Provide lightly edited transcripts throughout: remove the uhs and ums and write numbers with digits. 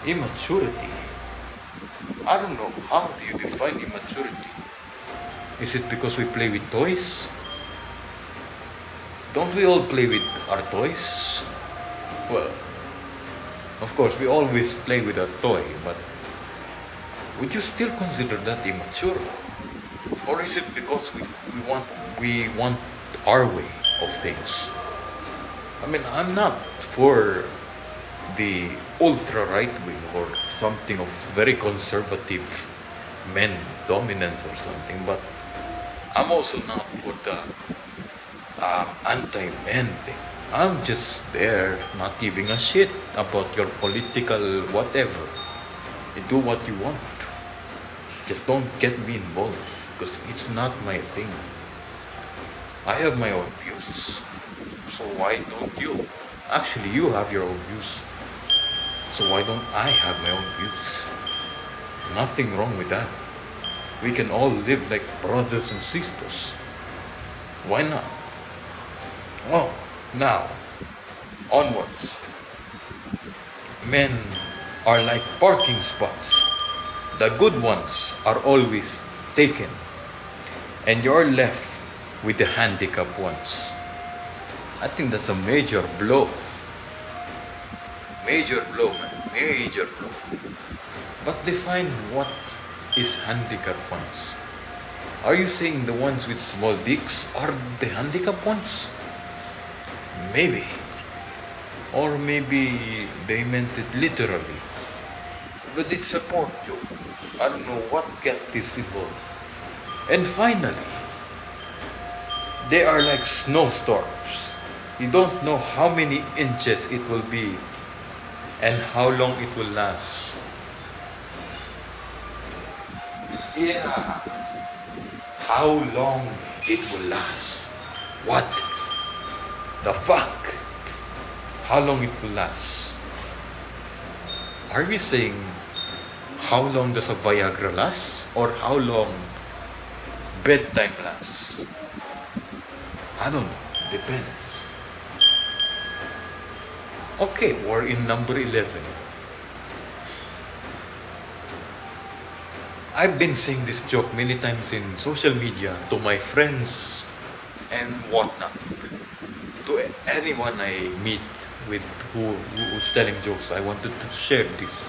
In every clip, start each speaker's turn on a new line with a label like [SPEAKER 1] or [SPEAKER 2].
[SPEAKER 1] Immaturity. I don't know. How do you define immaturity? Is it because we play with toys? Don't we all play with our toys? Well, of course, we always play with a toy, but would you still consider that immature? Or is it because we want our way of things? I mean, I'm not for the ultra right wing or something of very conservative men dominance or something, but I'm also not for the anti-men thing. I'm just there not giving a shit about your political whatever. You do what you want. Just don't get me involved because it's not my thing. I have my own views. So why don't you? Actually, you have your own views. So why don't I have my own views? Nothing wrong with that. We can all live like brothers and sisters. Why not? Oh, now, onwards. Men are like parking spots. The good ones are always taken, and you're left with the handicapped ones. I think that's a major blow. Major blow, man. Major blow. But define what is handicapped ones. Are you saying the ones with small dicks are the handicapped ones? Maybe. Or maybe they meant it literally. But it's a port joke. I don't know what got this involved. And finally, they are like snowstorms. You don't know how many inches it will be and how long it will last. Yeah. How long it will last. What the fuck? How long it will last? Are we saying how long does a Viagra last or how long bedtime lasts? I don't know. Depends. Okay, we're in number 11. I've been saying this joke many times in social media to my friends and whatnot. To anyone I meet with who's telling jokes, I wanted to share this.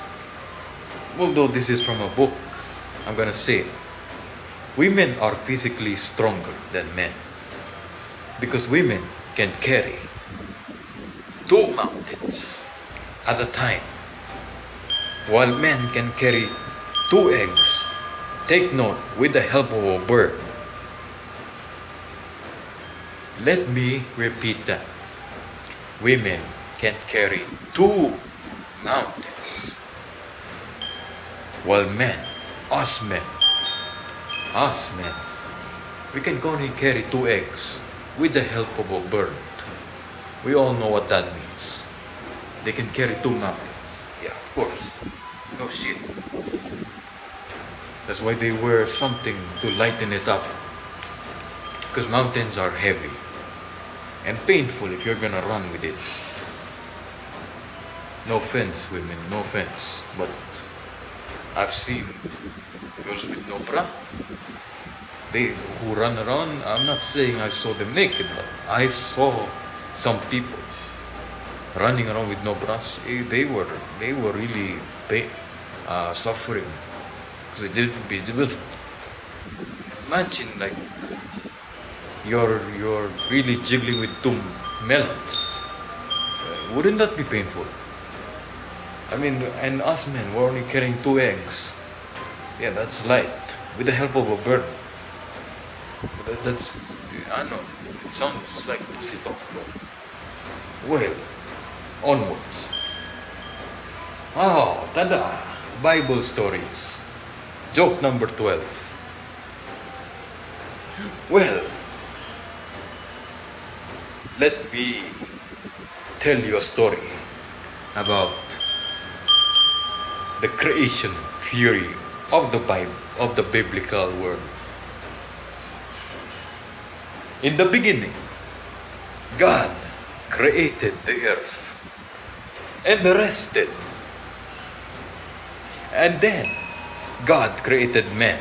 [SPEAKER 1] Although this is from a book, I'm gonna say it. Women are physically stronger than men because women can carry 2 mountains at a time, while men can carry 2 eggs. Take note, with the help of a bird. Let me repeat that. Women can carry 2 mountains, while men, us men, we can only carry 2 eggs with the help of a bird. We all know what that means. They can carry 2 mountains. Yeah, of course. No shit. That's why they wear something to lighten it up. Because mountains are heavy and painful if you're gonna run with it. No offense, women, no offense. But I've seen girls with no bra. They who run around, I'm not saying I saw them naked, but I saw some people running around with no bras. They were really suffering. They didn't be able. Imagine like you're really jiggling with 2 melons. Wouldn't that be painful? I mean, and us men, we're only carrying 2 eggs. Yeah, that's light. With the help of a bird. That's, I know, it sounds like sit off. Well, onwards. Oh, tada! Bible stories. Joke number 12. Well, let me tell you a story about the creation theory of the Bible, of the biblical world. In the beginning, God created the earth and rested And then God created man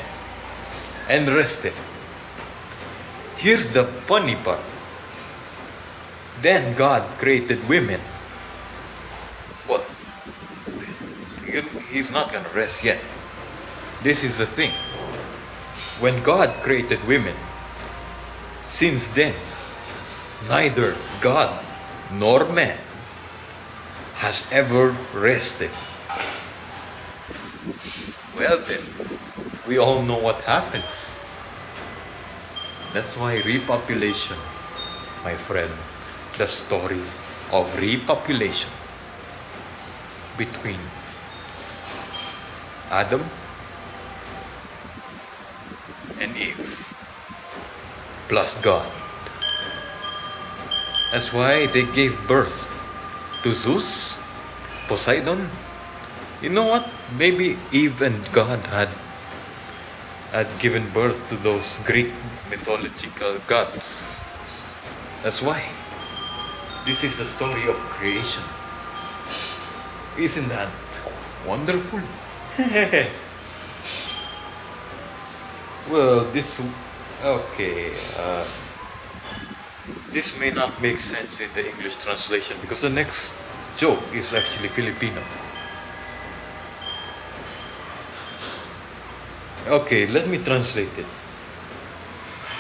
[SPEAKER 1] and rested. Here's the funny part. Then God created women. What? He's not gonna rest yet. This is the thing. When God created women, since then, neither God nor man has ever rested. Well then, we all know what happens. That's why repopulation, my friend, the story of repopulation between Adam and Eve plus God. That's why they gave birth to Zeus, Poseidon. You know what? Maybe Eve and God had given birth to those Greek mythological gods. That's why. This is the story of creation. Isn't that wonderful? Well, this may not make sense in the English translation because the next joke is actually Filipino. Okay, let me translate it.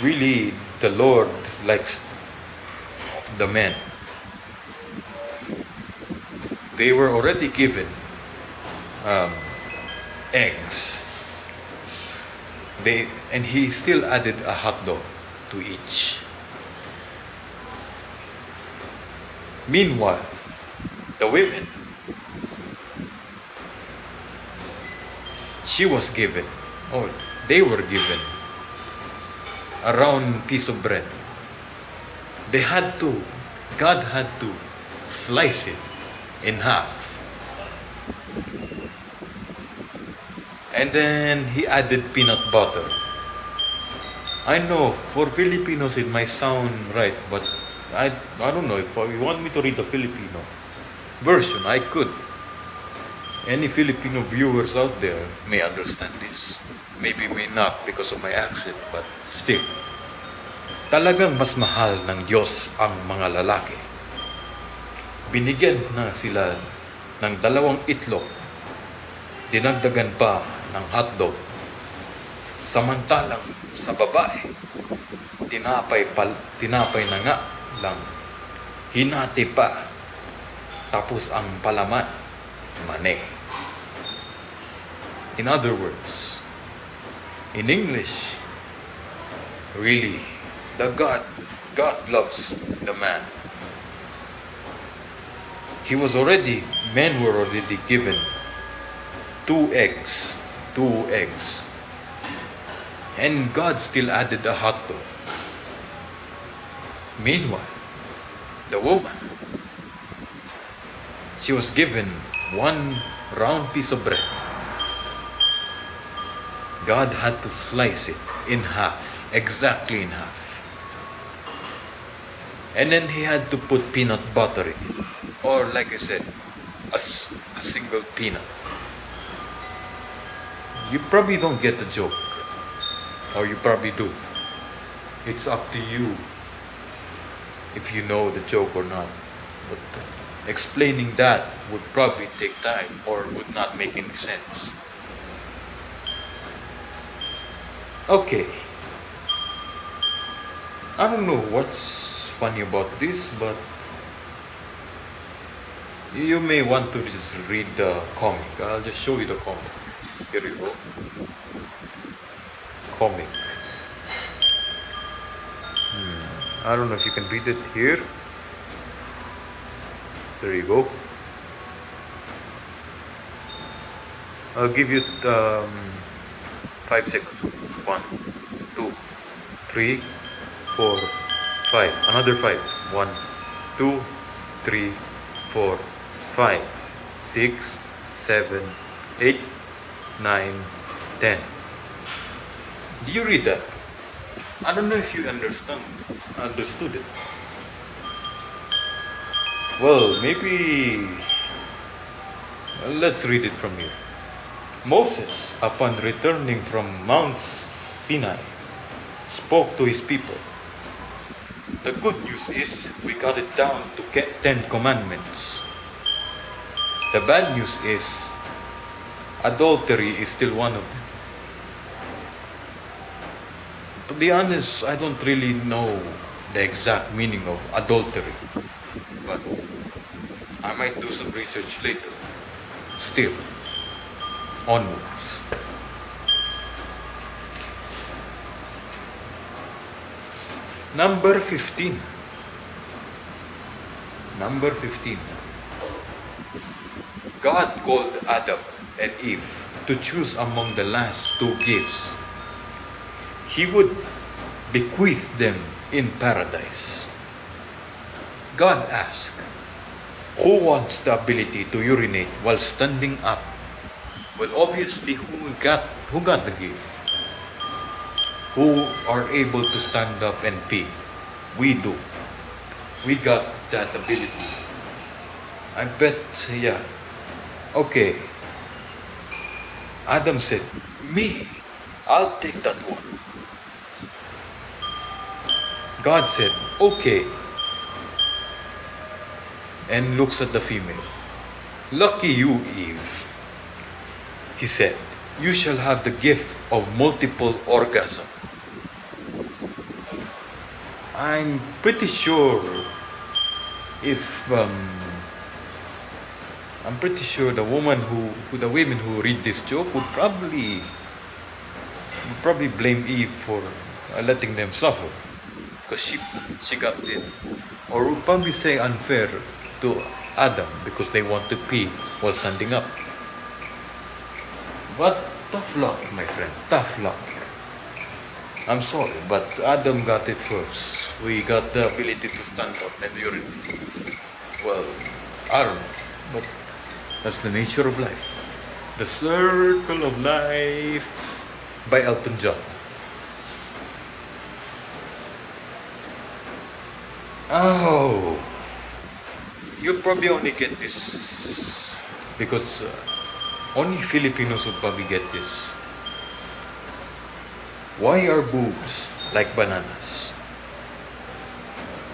[SPEAKER 1] Really, the Lord likes the men. They were already given eggs. And he still added a hot dog to each. Meanwhile, the women, they were given a round piece of bread. God had to slice it in half. And then he added peanut butter. I know for Filipinos it might sound right, but I don't know if you want me to read the Filipino version, I could. Any Filipino viewers out there may understand this. Maybe may not because of my accent, but still. Talagang mas mahal ng Diyos ang mga lalaki. Binigyan na sila ng 2 itlog. Dinagdagan pa ng hotdog. Samantalang sa babae, tinapay na nga lang. Hinati pa. Tapos ang palaman, mani. In other words, in English, really, God loves the man. Men were already given 2 eggs. And God still added a hot dog. Meanwhile, the woman, she was given 1 round piece of bread. God had to slice it in half, exactly in half. And then he had to put peanut butter in it. Or like I said, a single peanut. You probably don't get the joke. Or you probably do. It's up to you if you know the joke or not. But explaining that would probably take time or would not make any sense. Okay. I don't know what's funny about this, but you may want to just read the comic. I'll just show you the comic. Here you go. Comic. I don't know if you can read it here. There you go. I'll give you 5 seconds. 1, 2, 3, 4, 5. Another 5. 1, 2, 3, 4, 5, 6, 7, 8, 9, 10. Do you read that? I don't know if you understood it. Well, maybe let's read it from here. Moses, upon returning from Mount Sinai, spoke to his people. The good news is we got it down to get 10 commandments. The bad news is adultery is still one of them. To be honest, I don't really know the exact meaning of adultery, but I might do some research later. Still, onwards. Number 15. Number 15. God called Adam and Eve to choose among the last two gifts He would bequeath them in paradise. God asked, who wants the ability to urinate while standing up? Well, obviously, who got the gift? Who are able to stand up and pee? We do. We got that ability. I bet, yeah. Okay. Adam said, me, I'll take that one. God said, okay. And looks at the female. Lucky you, Eve. He said, you shall have the gift of multiple orgasm. I'm pretty sure the women who read this joke would probably blame Eve for letting them suffer, because she got it, or would probably say unfair to Adam because they want to pee while standing up. But tough luck, my friend, tough luck. I'm sorry, but Adam got it first. We got the ability to stand up and urinate. Well, I don't know, but that's the nature of life. The Circle of Life by Elton John. Oh, you probably only get this because only Filipinos would probably get this. Why are boobs like bananas?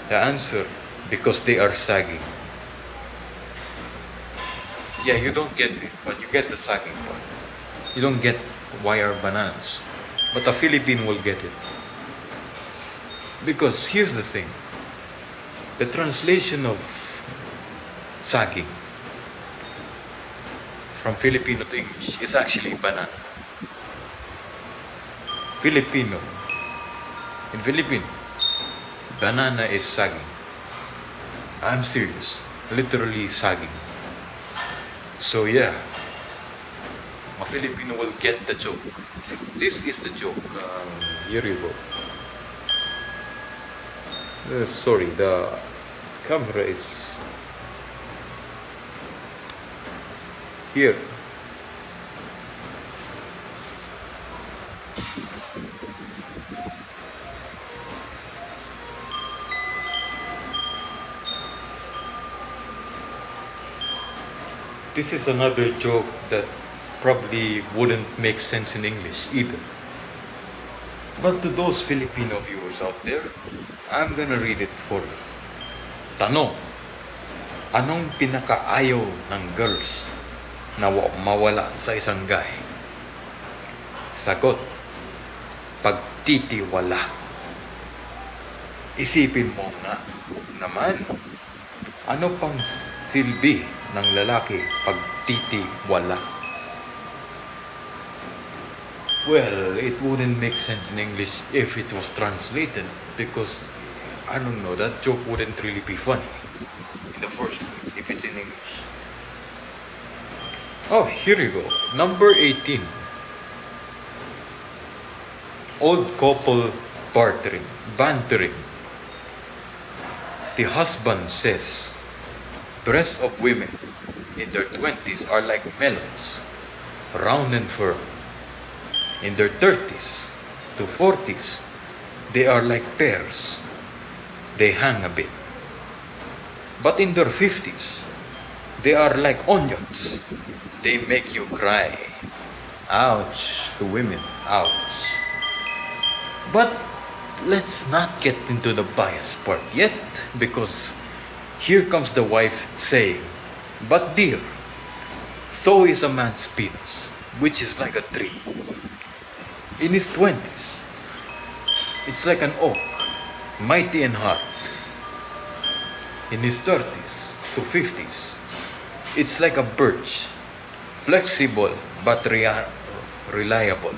[SPEAKER 1] The answer, because they are sagging. Yeah, you don't get it, but you get the sagging part. You don't get why are bananas. But a Philippine will get it. Because here's the thing. The translation of sagging from Filipino to English is actually banana. Filipino. In Philippine, banana is sagging. I'm serious. Literally sagging. So yeah, a Filipino will get the joke. This is the joke. Here you go. Sorry, the camera is here. This is another joke that probably wouldn't make sense in English either. But to those Filipino viewers out there, I'm gonna read it for you. Tanong, anong pinakaayaw ng girls na mawala sa isang guy? Sagot, pagtitiwala. Isipin mo nga naman, ano pang silbi ng lalaki pagtitiwala? Well, it wouldn't make sense in English if it was translated, because I don't know, that joke wouldn't really be funny in the first place if it's in English. Oh, here you go. Number 18. Old couple bantering. The husband says, the rest of women in their 20s are like melons, round and firm. In their 30s to 40s, they are like pears. They hang a bit. But in their 50s, they are like onions. They make you cry. Ouch to women. Ouch. But let's not get into the bias part yet, because here comes the wife saying, "But dear, so is a man's penis, which is like a tree. In his 20s, it's like an oak, mighty and hard. In his 30s to 50s, it's like a birch, flexible but reliable.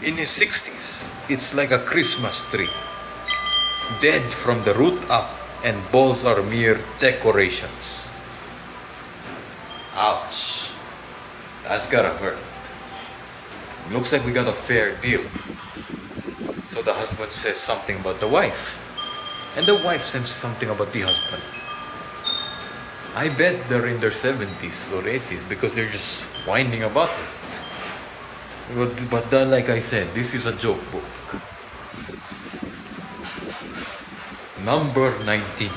[SPEAKER 1] In his 60s, it's like a Christmas tree, dead from the root up, and balls are mere decorations." Ouch. That's gotta hurt. Looks like we got a fair deal. So the husband says something about the wife, and the wife says something about the husband. I bet they're in their 70s or 80s because they're just whining about it. But like I said, this is a joke book. Number 19.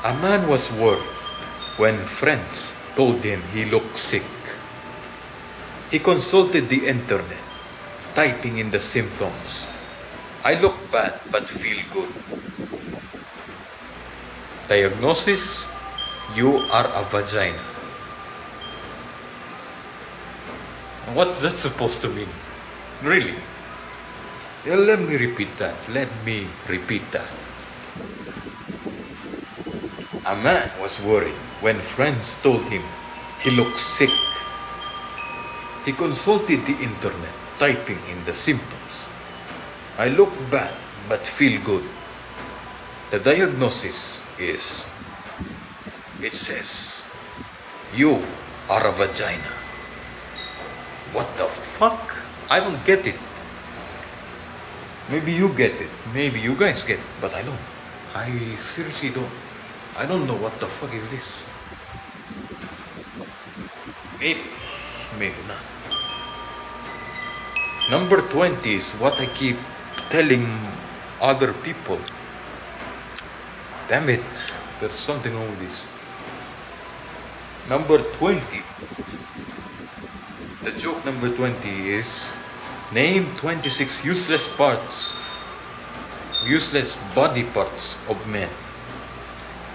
[SPEAKER 1] A man was worried when friends told him he looked sick. He consulted the internet, typing in the symptoms. "I look bad but feel good." Diagnosis: you are a vagina. What's that supposed to mean? Really? Let me repeat that. A man was worried when friends told him he looked sick. He consulted the internet, typing in the symptoms. "I look bad but feel good." The diagnosis is, it says, "You are a vagina." What the fuck? I don't get it. Maybe you get it. Maybe you guys get it, but I don't. I seriously don't. I don't know what the fuck is this. Maybe not. Number 20 is what I keep telling other people. Damn it, there's something wrong with this. Number 20. The joke number 20 is, name 26 useless body parts of men.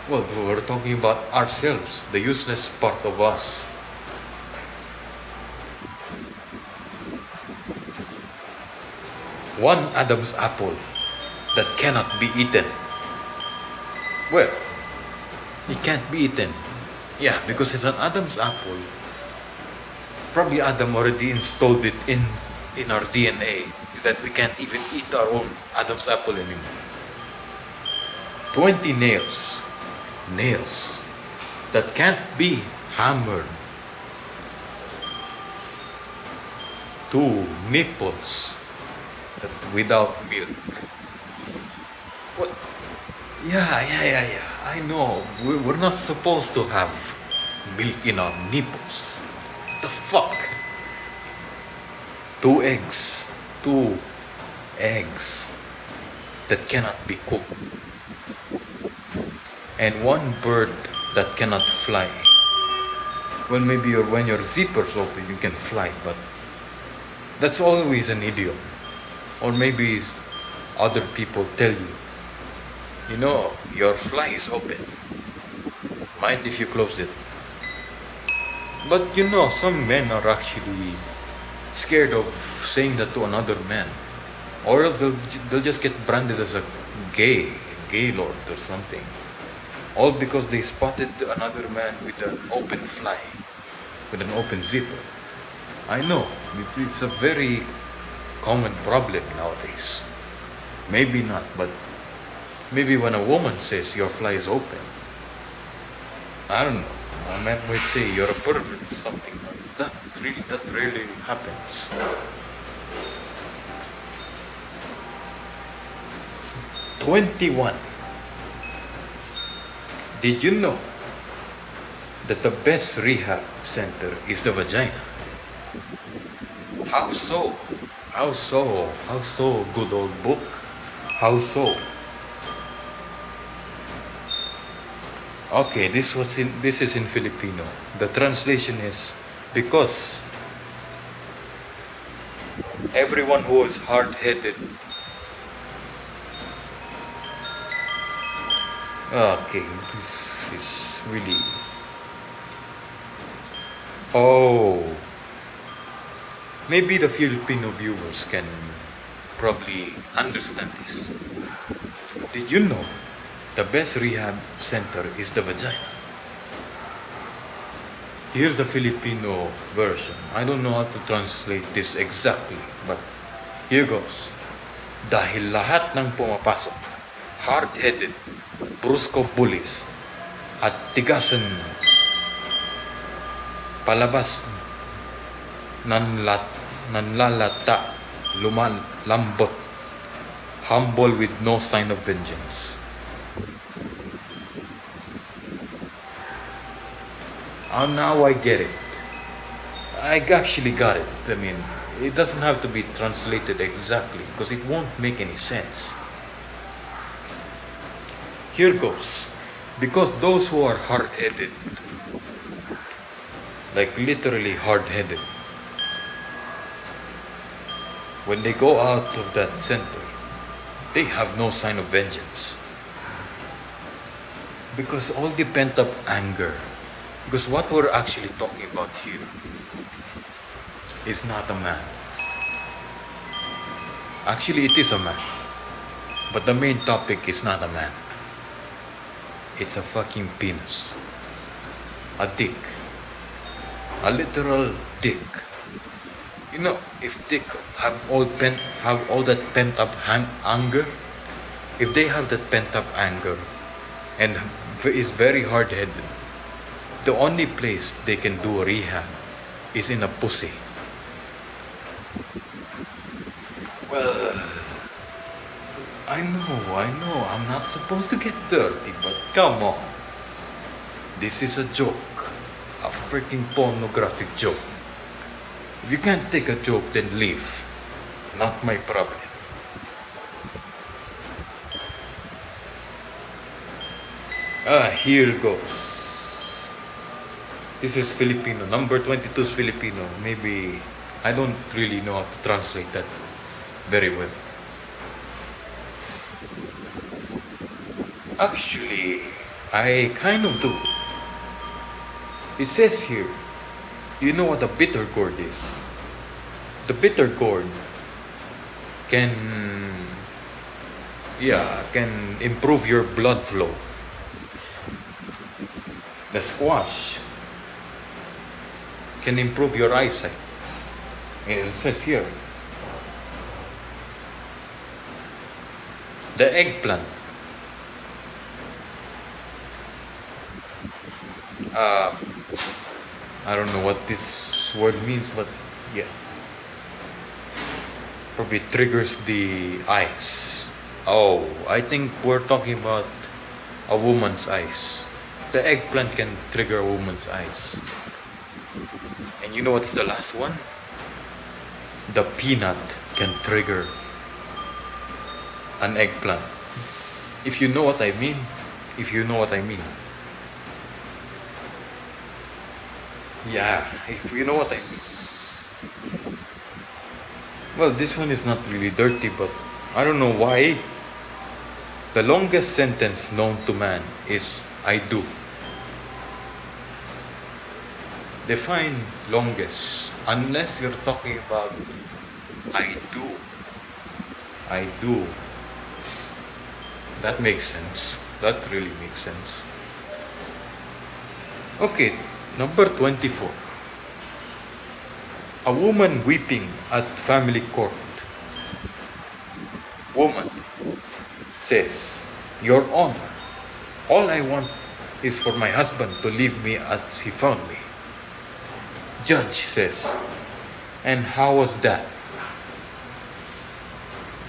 [SPEAKER 1] Well, we're talking about ourselves, the useless part of us. One Adam's apple that cannot be eaten. Well, it can't be eaten. Yeah, because it's an Adam's apple. Probably Adam already installed it in our DNA that we can't even eat our own Adam's apple anymore. 20 nails that can't be hammered. 2 nipples without milk. What? Yeah. I know. We're not supposed to have milk in our nipples. The fuck? 2 eggs that cannot be cooked, and 1 bird that cannot fly. Well, maybe when your zipper's open you can fly, but that's always an idiom. Or maybe other people tell you, your fly is open, mind if you close it. But some men are actually scared of saying that to another man, or else they'll just get branded as a gay lord or something, all because they spotted another man with an open fly, with an open zipper. I know, it's a very common problem nowadays. Maybe not, but maybe when a woman says your fly is open, I don't know, a man might say you're a pervert or something. That really happens. "21. Did you know that the best rehab center is the vagina?" How so? How so, good old book? How so? Okay, this is in Filipino. The translation is, Because everyone who is hard-headed. Okay, this is really. Oh, maybe the Filipino viewers can probably understand this. Did you know the best rehab center is the vagina? Here's the Filipino version. I don't know how to translate this exactly, but here goes. Dahil lahat ng pumapasok, hard-headed, brusko bullies, at tigasan palabas nanlalata, lambot, humble with no sign of vengeance. Now I get it. I actually got it. I mean, it doesn't have to be translated exactly because it won't make any sense. Here goes. Because those who are hard-headed, like literally hard-headed, when they go out of that center, they have no sign of vengeance. Because all the pent-up anger, because what we're actually talking about here is not a man. Actually, it is a man. But the main topic is not a man. It's a fucking penis. A dick. A literal dick. You know, if dick have all that pent up anger, if they have that pent up anger and is very hard headed, the only place they can do a rehab is in a pussy. Well, I know, I'm not supposed to get dirty, but come on. This is a joke. A freaking pornographic joke. If you can't take a joke, then leave. Not my problem. Here goes. This is Filipino. Number 22 is Filipino. Maybe I don't really know how to translate that very well. Actually, I kind of do. It says here, you know what a bitter gourd is? The bitter gourd can improve your blood flow. The squash can improve your eyesight. It says here. The eggplant. I don't know what this word means, but yeah. Probably triggers the eyes. Oh, I think we're talking about a woman's eyes. The eggplant can trigger a woman's eyes. And you know what's the last one? The peanut can trigger an eggplant. If you know what I mean. Yeah, if you know what I mean. Well, this one is not really dirty, but I don't know why. The longest sentence known to man is I do. Define longest, unless you're talking about I do. I do. That makes sense. That really makes sense. Okay, number 24. A woman weeping at family court. Woman says, Your Honor, all I want is for my husband to leave me as he found me. Judge says, and how was that?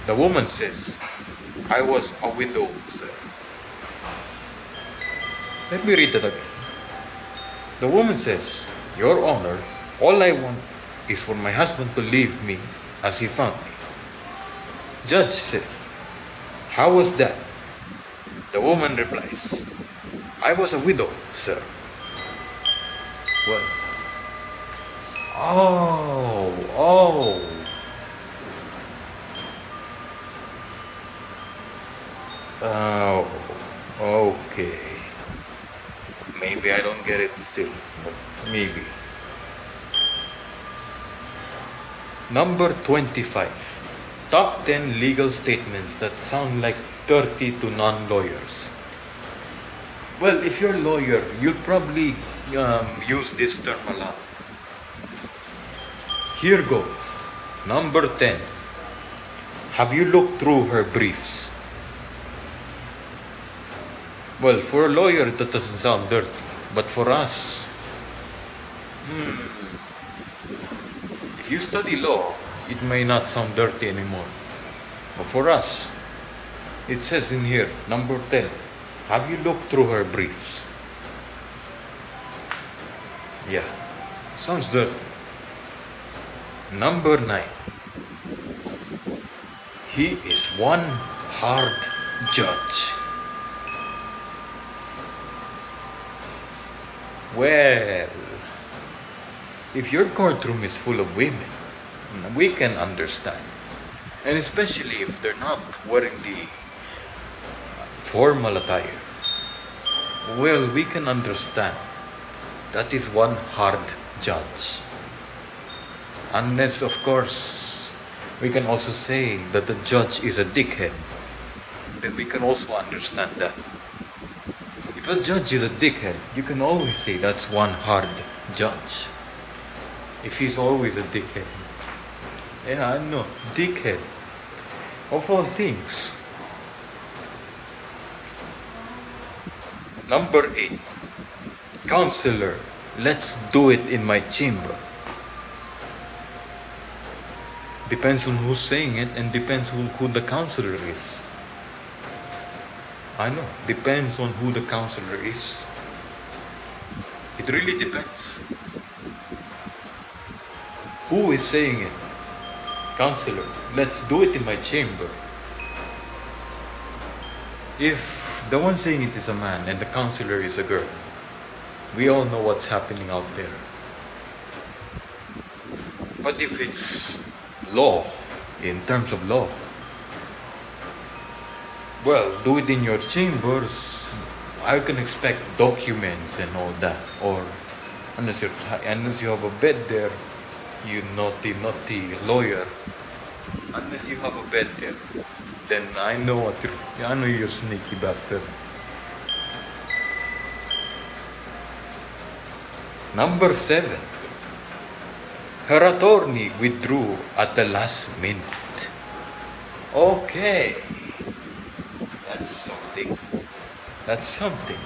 [SPEAKER 1] The woman says, I was a widow, sir. Let me read that again. The woman says, Your Honor, all I want is for my husband to leave me as he found me. Judge says, how was that? The woman replies, I was a widow, sir. Well, Oh, oh. Oh, okay. Maybe I don't get it still, but maybe. Number 25. Top 10 legal statements that sound like dirty to non-lawyers. Well, if you're a lawyer, you'll probably use this term a lot. Here goes. Number 10. Have you looked through her briefs? Well, for a lawyer, that doesn't sound dirty. But for us, if you study law, it may not sound dirty anymore. But for us, it says in here, number 10, have you looked through her briefs? Yeah, sounds dirty. Number 9, he is one hard judge. Well, if your courtroom is full of women, we can understand. And especially if they're not wearing the formal attire. Well, we can understand. That is one hard judge. Unless, of course, we can also say that the judge is a dickhead. Then we can also understand that. If a judge is a dickhead, you can always say that's one hard judge. If he's always a dickhead. Yeah, I know, dickhead. Of all things. Number 8. Counselor, let's do it in my chamber. Depends on who's saying it and depends on who the counselor is. I know, depends on who the counselor is. It really depends. Who is saying it? Counselor, let's do it in my chamber. If the one saying it is a man and the counselor is a girl, we all know what's happening out there. But if it's law, in terms of law, well, do it in your chambers. I can expect documents and all that. Or unless you have a bed there, you naughty lawyer. Unless you have a bed there, then I know you're sneaky bastard. Number 7. Her attorney withdrew at the last minute. Okay. That's something. That's something.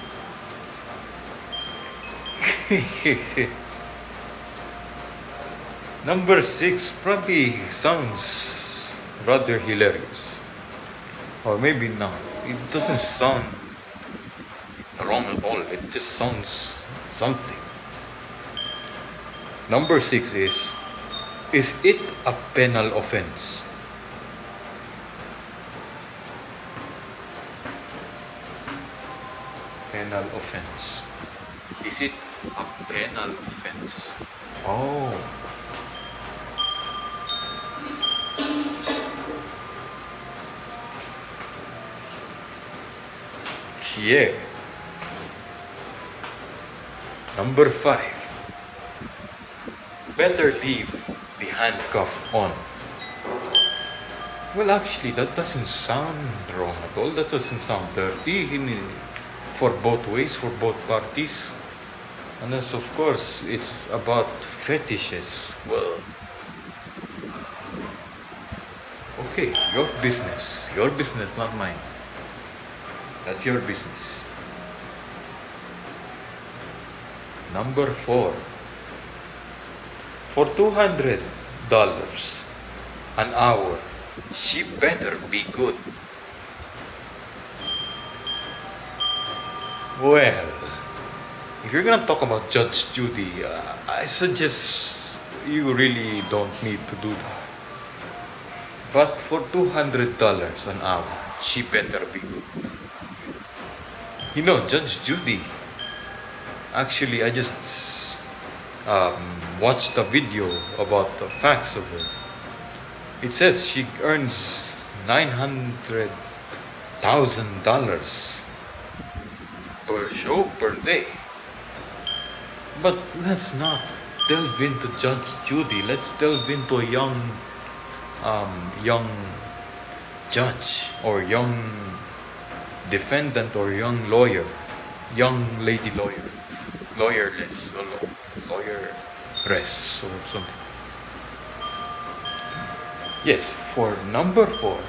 [SPEAKER 1] Number 6 probably sounds rather hilarious. Or maybe not. It doesn't sound wrong at all. It just sounds something. Number 6 is it a penal offense? Penal offense. Is it a penal offense? Oh. Yeah. Number 5. Better leave the handcuff on. Well, actually, that doesn't sound wrong at all. That doesn't sound dirty for both ways, for both parties. Unless, of course, it's about fetishes. Well, okay, your business. Your business, not mine. That's your business. Number 4. For $200 an hour, she better be good. Well, if you're gonna talk about Judge Judy, I suggest you really don't need to do that. But for $200 an hour, she better be good. You know, Judge Judy, actually, watched a video about the facts of it. It says she earns $900,000 per show per day. But let's not delve into Judge Judy. Let's delve into a young judge or young defendant or young lawyer, young lady lawyer, lawyerless, lawyeress or something. Yes, for number 4,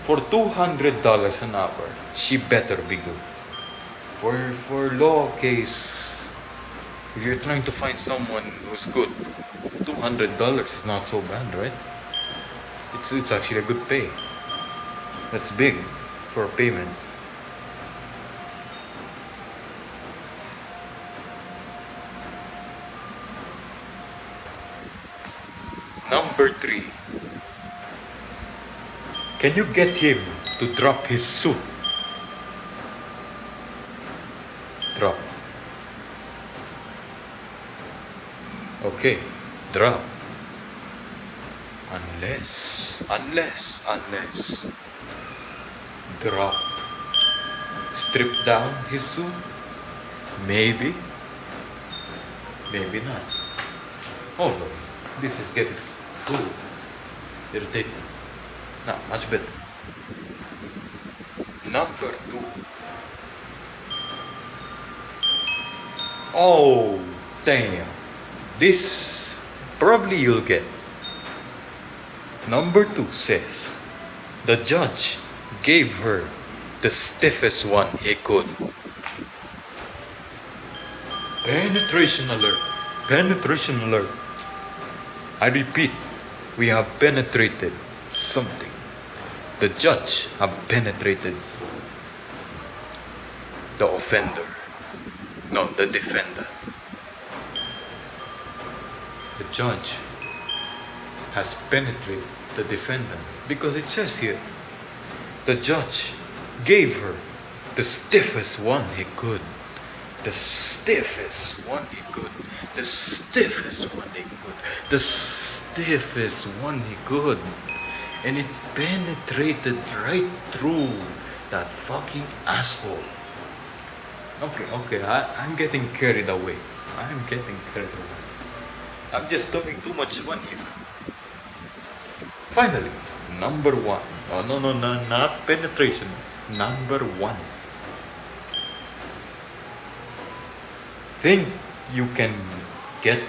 [SPEAKER 1] for $200 an hour, she better be good. For law case, if you're trying to find someone who's good, $200 is not so bad, right? It's actually a good pay. That's big for a payment. Number 3. Can you get him to drop his suit? Drop. Okay, drop. Unless drop. Strip down his suit? Maybe. Maybe not. Hold on. This is getting irritating. No, much better. Number 2. Oh, damn. This probably you'll get. Number 2 says, the judge gave her the stiffest one he could. Penetration alert. Penetration alert. I repeat, we have penetrated something. The judge have penetrated the offender. No, the defender. The judge has penetrated the defendant because it says here, the judge gave her the stiffest one he could. The stiffest one he could. The stiffest one he could. The stiffest one he could. And it penetrated right through that fucking asshole. Okay, I'm getting carried away. I'm just having too much fun here. Finally, number 1. Oh, no, not penetration. Number 1. Think you can get